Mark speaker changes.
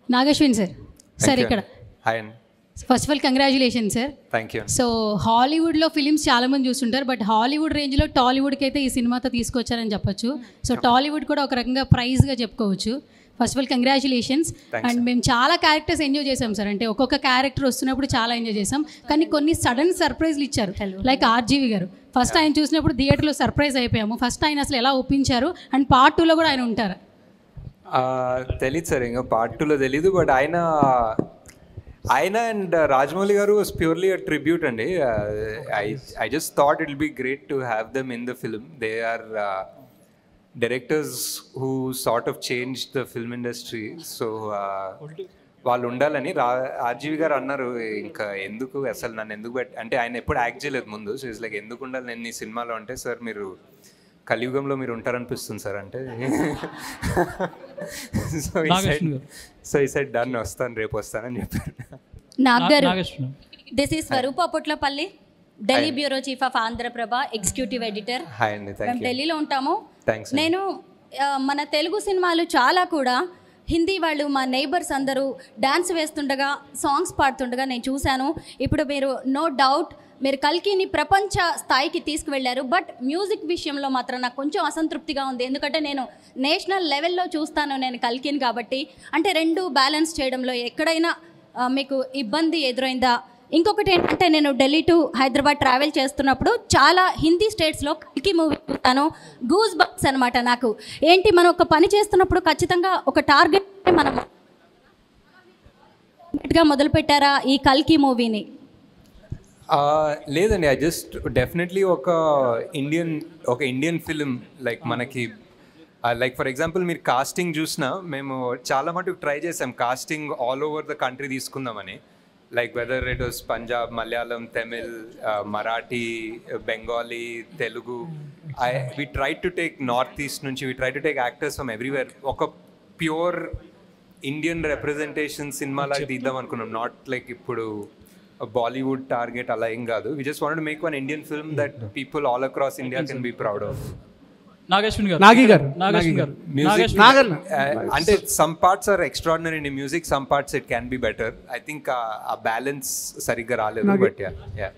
Speaker 1: Nag Ashwin sir sir ఇక్కడ
Speaker 2: hi అండి.
Speaker 1: First of all congratulation sir.
Speaker 2: Thank you.
Speaker 1: So హాలీవుడ్లో films చాలామంది చూస్తుంటారు, బట్ హాలీవుడ్ రేంజ్లో టాలీవుడ్కి అయితే ఈ సినిమాతో తీసుకొచ్చారని చెప్పొచ్చు. సో టాలీవుడ్ కూడా ఒక రకంగా ప్రైజ్గా చెప్పుకోవచ్చు. First of all congratulations. And మేము చాలా క్యారెక్టర్స్ ఎంజాయ్ చేసాం సార్. అంటే ఒక్కొక్క క్యారెక్టర్ వస్తున్నప్పుడు చాలా ఎంజాయ్ చేసాం, కానీ కొన్ని సడన్ సర్ప్రైజ్లు ఇచ్చారు. లైక్ ఆర్జీవి గారు ఫస్ట్ ఆయన చూసినప్పుడు థియేటర్లో సర్ప్రైజ్ అయిపోయాము. ఫస్ట్ ఆయన అసలు ఎలా ఒప్పించారు, అండ్ పార్ట్ 2లో కూడా ఆయన ఉంటారు.
Speaker 2: తెలీదు సార్, ఇంకా పార్ట్ 2లో తెలీదు. బట్ ఆయన అండ్ రాజమౌళి గారు వాస్ ప్యూర్లీ అ ట్రిబ్యూట్ అండి. I just thought it will be great to have them in the film. They are directors who sort of change the film industry. So వాళ్ళు ఉండాలని RGV గారు అన్నారు. ఇంకా ఎందుకు అసలు నన్ను ఎందుకు అంటే ఆయన ఎప్పుడు యాక్ట్ చేయలేదు ముందు. సో ఇట్స్ లైక్ ఎందుకు ఉండాలి నేను ఈ సినిమాలో అంటే, సార్ మీరు కలియుగంలో మీరు ఉంటారనిపిస్తుంది సార్ అంటే. సో ఈ సైడ్ డన్, వస్తాను రేపు వస్తానని చెప్పారు.
Speaker 3: నాగారు, this is Swaroopa Potlapalli, Delhi bureau chief of Andhra Prabha, executive editor.
Speaker 2: Hi అండి.
Speaker 3: మేము ఢిల్లీలో ఉంటాము. నేను మన తెలుగు సినిమాలు చాలా కూడా హిందీ వాళ్ళు మా నైబర్స్ అందరూ డ్యాన్స్ వేస్తుండగా, సాంగ్స్ పాడుతుండగా నేను చూశాను. ఇప్పుడు మీరు నో డౌట్ మీరు కల్కిని ప్రపంచ స్థాయికి తీసుకువెళ్ళారు. బట్ మ్యూజిక్ విషయంలో మాత్రం నాకు కొంచెం అసంతృప్తిగా ఉంది. ఎందుకంటే నేను నేషనల్ లెవెల్లో చూస్తాను నేను కల్కిని కాబట్టి. అంటే రెండు బ్యాలెన్స్ చేయడంలో ఎక్కడైనా మీకు ఇబ్బంది ఎదురైందా? ఇంకొకటి ఏంటంటే నేను ఢిల్లీ టు హైదరాబాద్ ట్రావెల్ చేస్తున్నప్పుడు చాలా హిందీ స్టేట్స్లో కల్కి మూవీ చూస్తాను. గూస్ బంప్స్ అనమాట నాకు. ఏంటి మనం ఒక పని చేస్తున్నప్పుడు ఖచ్చితంగా ఒక టార్గెట్ మనం మొదలుపెట్టారా ఈ కల్కి మూవీని?
Speaker 2: లేదండి, ఐ జస్ట్ డెఫినెట్లీ ఒక ఇండియన్ ఫిలిం లైక్ మనకి లైక్ ఫర్ ఎగ్జాంపుల్ మీరు కాస్టింగ్ చూసినా మేము చాలా మటుకు ట్రై చేసాం casting all over the country తీసుకుందామని. Like whether it was Punjab, Malayalam, Tamil, Marathi, Bengali, Telugu. We try to take north east నుంచి, we try to take actors from everywhere. ఒక ప్యూర్ ఇండియన్ రిప్రజెంటేషన్ సినిమాలాగా తీద్దాం అనుకున్నాం. నాట్ లైక్ ఇప్పుడు బాలీవుడ్ టార్గెట్ అలా ఏం కాదు. We just wanted to make one Indian film that people all across India can be proud of. అంటే some parts are extraordinary in music, some parts it can be better. I think ఆ balance సరిగ్గా రాలేదు. But yeah